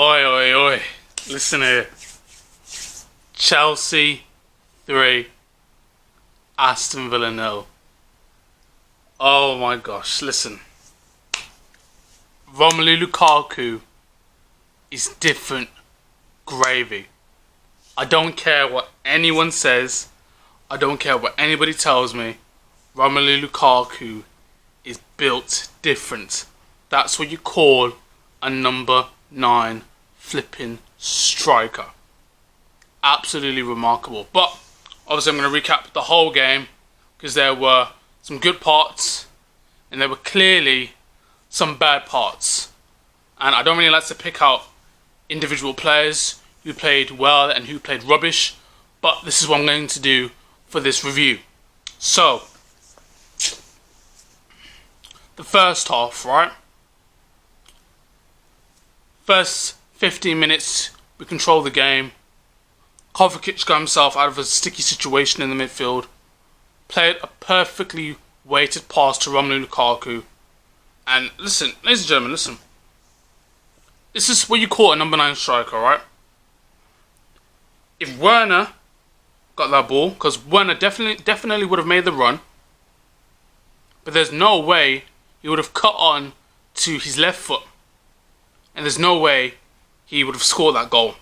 Oi, oi, oi. Listen here. Chelsea 3, Aston Villa 0. Oh my gosh, listen. Romelu Lukaku is different gravy. I don't care what anyone says. I don't care what anybody tells me. Romelu Lukaku is built different. That's what you call a number 9 flipping striker. Absolutely remarkable. But obviously I'm going to recap the whole game because there were some good parts and there were clearly some bad parts. And I don't really like to pick out individual players who played well and who played rubbish, but this is what I'm going to do for this review. So, the first half, right? First 15 minutes, we control the game. Kovacic got himself out of a sticky situation in the midfield. Played a perfectly weighted pass to Romelu Lukaku. And listen, ladies and gentlemen, listen. This is what you call a number 9 striker, right? If Werner got that ball, because Werner definitely would have made the run, but there's no way he would have cut on to his left foot. And there's no way he would have scored that goal.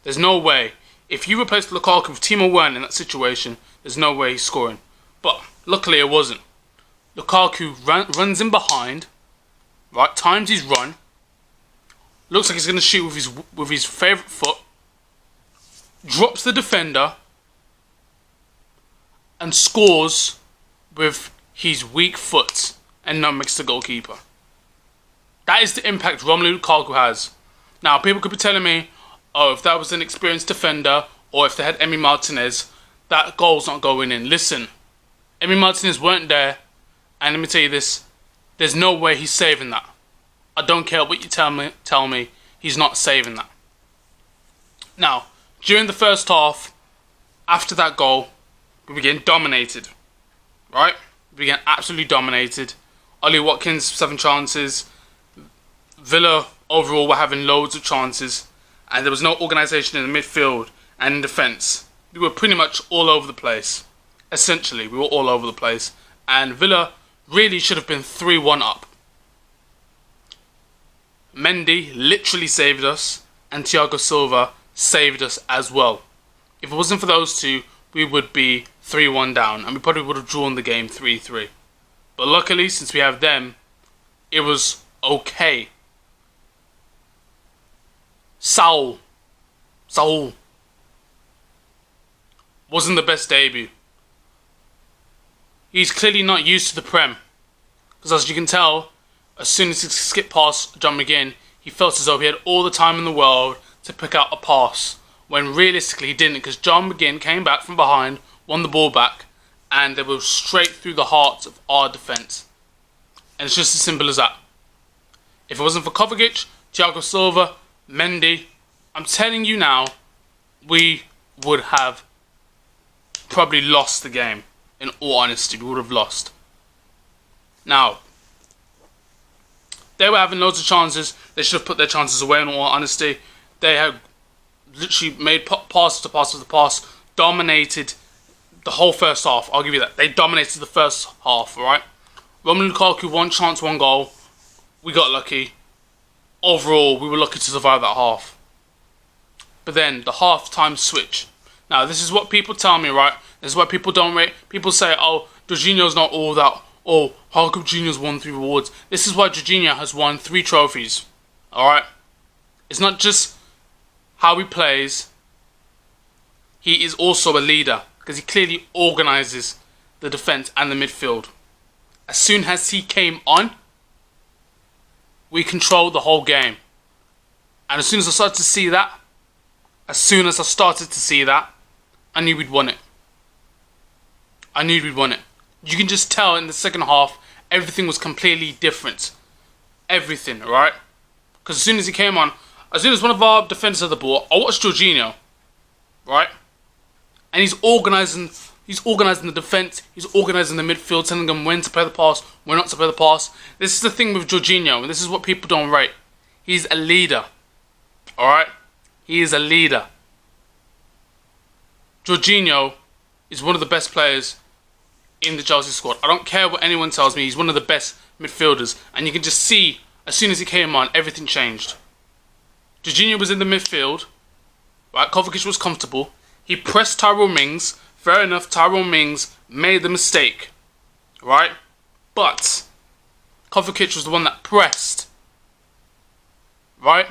There's no way. If you replaced Lukaku with Timo Werner in that situation, there's no way he's scoring. But luckily it wasn't. Lukaku runs in behind, right? Times his run. Looks like he's going to shoot with his favourite foot. Drops the defender. And scores with his weak foot and not makes the goalkeeper. That is the impact Romelu Lukaku has. Now, people could be telling me, oh, if that was an experienced defender, or if they had Emi Martinez, that goal's not going in. Listen, Emi Martinez weren't there, and let me tell you this, there's no way he's saving that. I don't care what you tell me, he's not saving that. Now, during the first half, after that goal, we began dominated. Right? We began absolutely dominated. Ollie Watkins, 7 chances. Villa overall were having loads of chances, and there was no organisation in the midfield and in defence. We were pretty much all over the place. Essentially, we were all over the place, and Villa really should have been 3-1 up. Mendy literally saved us, and Thiago Silva saved us as well. If it wasn't for those two, we would be 3-1 down, and we probably would have drawn the game 3-3. But luckily, since we have them, it was okay. Saul wasn't the best debut. He's clearly not used to the Prem. Because as you can tell, as soon as he skipped past John McGinn, he felt as though he had all the time in the world to pick out a pass. When realistically he didn't, because John McGinn came back from behind, won the ball back, and they were straight through the heart of our defence. And it's just as simple as that. If it wasn't for Kovacic, Thiago Silva, Mendy, I'm telling you now, we would have probably lost the game. In all honesty, we would have lost. Now, they were having loads of chances. They should have put their chances away, in all honesty. They had literally made pass to pass to pass, dominated the whole first half. I'll give you that. They dominated the first half, alright? Romelu Lukaku, 1 chance, 1 goal. We got lucky. Overall, we were lucky to survive that half. But then, the half-time switch. Now, this is what people tell me, right? This is what people don't rate. People say, oh, Jorginho's not all that. Oh, how come Jorginho's won 3 awards? This is why Jorginho has won 3 trophies. Alright? It's not just how he plays. He is also a leader. Because he clearly organises the defence and the midfield. As soon as he came on, we controlled the whole game. And as soon as I started to see that, I knew we'd won it. You can just tell in the second half, everything was completely different. Everything, right? Because as soon as he came on, as soon as one of our defenders had the ball, I watched Jorginho, right? And he's organising the defence, he's organising the midfield, telling them when to play the pass, when not to play the pass. This is the thing with Jorginho, and this is what people don't rate. He's a leader. Alright? He is a leader. Jorginho is one of the best players in the Chelsea squad. I don't care what anyone tells me, he's one of the best midfielders. And you can just see, as soon as he came on, everything changed. Jorginho was in the midfield. Right? Kovacic was comfortable. He pressed Tyrone Mings. Fair enough, Tyrone Mings made the mistake. Right? But Kovacic was the one that pressed. Right?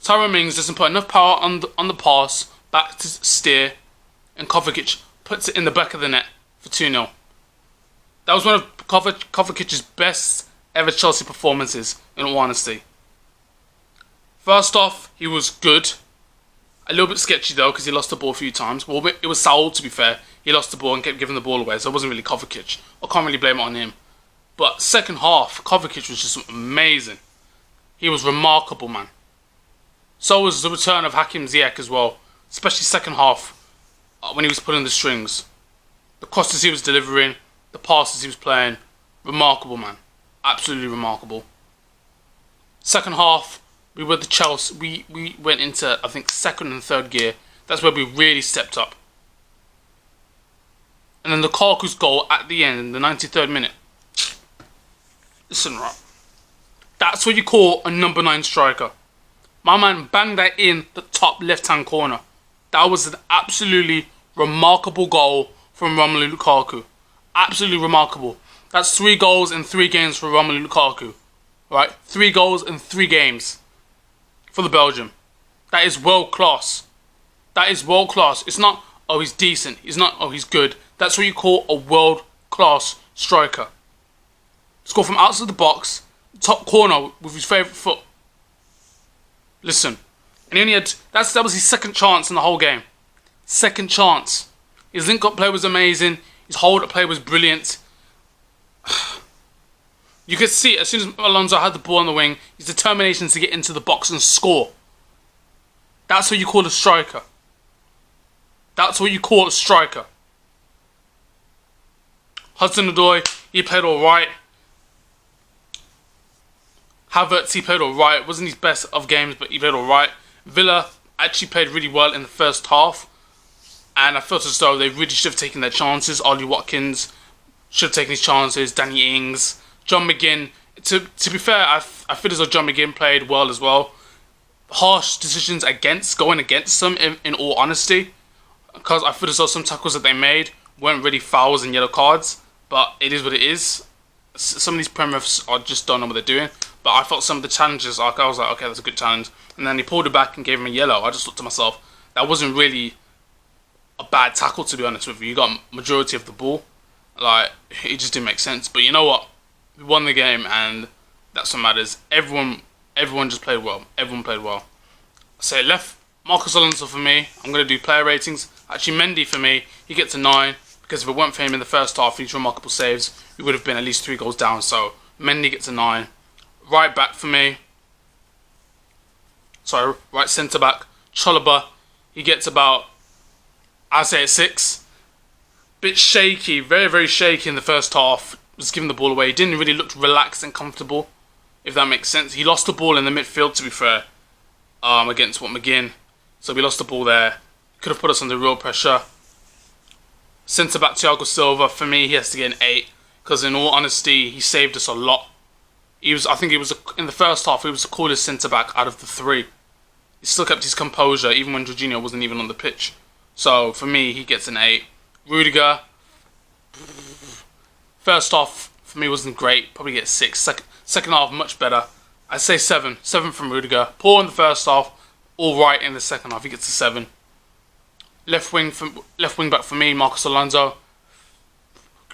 Tyrone Mings doesn't put enough power on the pass back to steer, and Kovacic puts it in the back of the net for 2-0. That was one of Kovacic's best ever Chelsea performances, in all honesty. First off, he was good. A little bit sketchy though, because he lost the ball a few times. Well, it was Saul, to be fair. He lost the ball and kept giving the ball away, so it wasn't really Kovacic. I can't really blame it on him. But second half, Kovacic was just amazing. He was remarkable, man. So was the return of Hakim Ziyech as well, especially second half, when he was pulling the strings. The crosses he was delivering, the passes he was playing, remarkable, man. Absolutely remarkable. Second half, we were the Chelsea. We went into, I think, second and third gear. That's where we really stepped up. And then Lukaku's goal at the end, in the 93rd minute. Listen, right. That's what you call a number 9 striker. My man banged that in the top left-hand corner. That was an absolutely remarkable goal from Romelu Lukaku. Absolutely remarkable. That's 3 goals in 3 games for Romelu Lukaku. Right? 3 goals in 3 games for the Belgium. That is world class. That is world class. It's not, oh, he's decent. It's not, oh, he's good. That's what you call a world class striker. Score from outside the box, top corner with his favourite foot. Listen, and he only had, that was his second chance in the whole game. Second chance. His link-up play was amazing. His hold-up play was brilliant. You could see, as soon as Alonso had the ball on the wing, his determination to get into the box and score. That's what you call a striker. That's what you call a striker. Hudson-Odoi, he played alright. Havertz, he played alright. Wasn't his best of games, but he played alright. Villa actually played really well in the first half. And I felt as though they really should have taken their chances. Ollie Watkins should have taken his chances. Danny Ings. John McGinn. To be fair, I feel as though John McGinn played well as well. Harsh decisions going against them, in all honesty. Because I feel as though some tackles that they made weren't really fouls and yellow cards. But it is what it is. Some of these Prem refs just don't know what they're doing. But I felt some of the challenges, I was like, okay, that's a good challenge. And then he pulled it back and gave him a yellow. I just thought to myself, that wasn't really a bad tackle, to be honest with you. You got majority of the ball. Like, it just didn't make sense. But you know what? We won the game, and that's what matters. Everyone just played well. Everyone played well. So left Marcos Alonso for me. I'm going to do player ratings. Actually, Mendy for me, he gets a 9. Because if it weren't for him in the first half, these remarkable saves, we would have been at least 3 goals down. So Mendy gets a 9. Right back for me. Sorry, right centre back. Chalobah, he gets about, I'd say a 6. Bit shaky, very, very shaky in the first half. Was giving the ball away. He didn't really look relaxed and comfortable, if that makes sense. He lost the ball in the midfield, to be fair, against McGinn. So we lost the ball there. Could have put us under real pressure. Centre back Thiago Silva, for me, he has to get an 8. Because in all honesty, he saved us a lot. I think he was, in the first half, he was the coolest centre back out of the 3. He still kept his composure, even when Jorginho wasn't even on the pitch. So, for me, he gets an 8. Rudiger, first half, for me, wasn't great. Probably get 6. Second half, much better. I'd say 7. 7 from Rudiger. Poor in the first half, alright in the second half. He gets a 7. Left wing back for me, Marcos Alonso.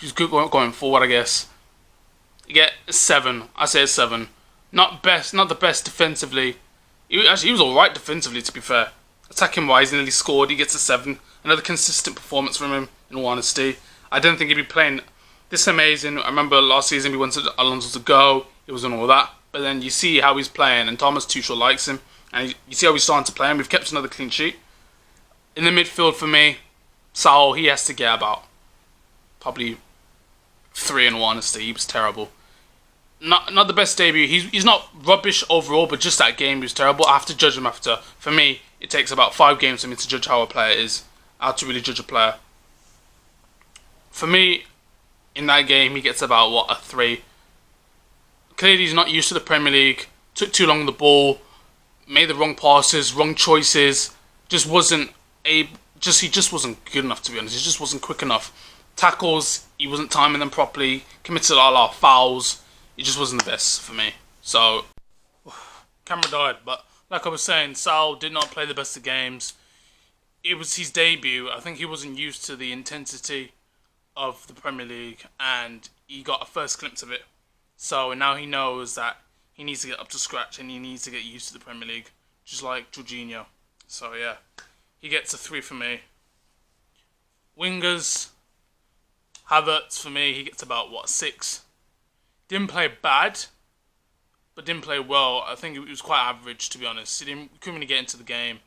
He's good going forward, I guess. You get a 7. I say a 7. Not the best defensively. He was alright defensively, to be fair. Attacking wise, he nearly scored. He gets a 7. Another consistent performance from him, in all honesty. I don't think he'd be playing this amazing. I remember last season we wanted Alonso to go. He was on all that. But then you see how he's playing, and Thomas Tuchel likes him. And you see how he's starting to play, and we've kept another clean sheet. In the midfield for me, Saul, he has to get about probably 3 in all honesty. He was terrible. not the best debut. He's not rubbish overall, but just that game he was terrible. I have to judge him after. For me, it takes about 5 games for me to judge how a player is. How to really judge a player. For me, in that game, he gets about a 3. Clearly, he's not used to the Premier League. Took too long on the ball. Made the wrong passes, wrong choices. Just wasn't he just wasn't good enough, to be honest. He just wasn't quick enough. Tackles, he wasn't timing them properly. Committed a lot of fouls. He just wasn't the best for me. So, camera died. But like I was saying, Sal did not play the best of games. It was his debut. I think he wasn't used to the intensity of the Premier League, and he got a first glimpse of it. So now he knows that he needs to get up to scratch and he needs to get used to the Premier League, just like Jorginho. So yeah, he gets a 3 for me. Wingers, Havertz for me, he gets about 6. Didn't play bad, but didn't play well. I think it was quite average, to be honest. Couldn't really get into the game,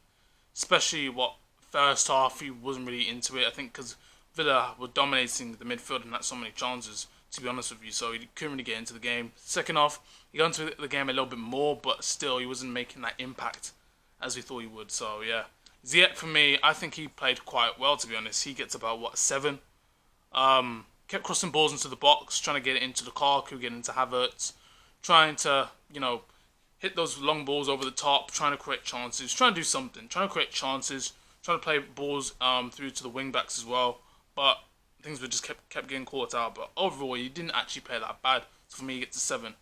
especially first half. He wasn't really into it. I think because Villa were dominating the midfield and had so many chances, to be honest with you, so he couldn't really get into the game. Second half, he got into the game a little bit more, but still, he wasn't making that impact as we thought he would. So yeah, Ziyech for me, I think he played quite well, to be honest. He gets about 7. Kept crossing balls into the box, trying to get it into Lukaku, get into Havertz, trying to hit those long balls over the top, trying to create chances, trying to do something, trying to create chances, trying to play balls through to the wing backs as well, but things were just kept getting caught out. But overall, he didn't actually play that bad. So for me, he gets a 7.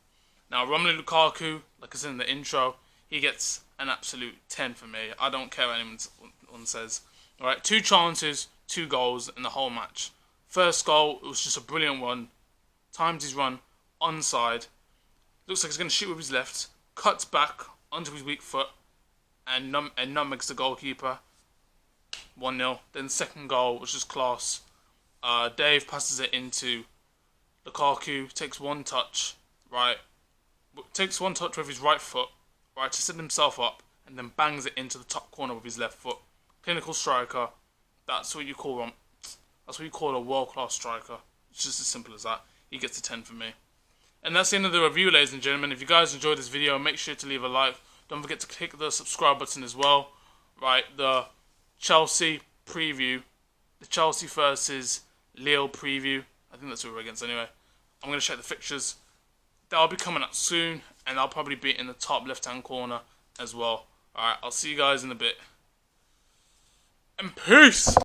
Now, Romelu Lukaku, like I said in the intro, he gets an absolute 10 for me. I don't care what anyone says. All right, 2 chances, 2 goals in the whole match. First goal, it was just a brilliant run. Times his run, onside. Looks like he's going to shoot with his left. Cuts back onto his weak foot and nutmegs the goalkeeper. 1-0. Then second goal was just class. Dave passes it into Lukaku, takes one touch, right? Takes one touch with his right foot, right, to set himself up, and then bangs it into the top corner with his left foot. Clinical striker. That's what you call a world-class striker. It's just as simple as that. He gets a 10 for me. And that's the end of the review, ladies and gentlemen. If you guys enjoyed this video, make sure to leave a like. Don't forget to click the subscribe button as well. Right, the Chelsea preview, the Chelsea versus Lille preview. I think that's who we're against anyway. I'm going to check the fixtures. That'll be coming up soon, and I'll probably be in the top left-hand corner as well. Alright, I'll see you guys in a bit. And peace!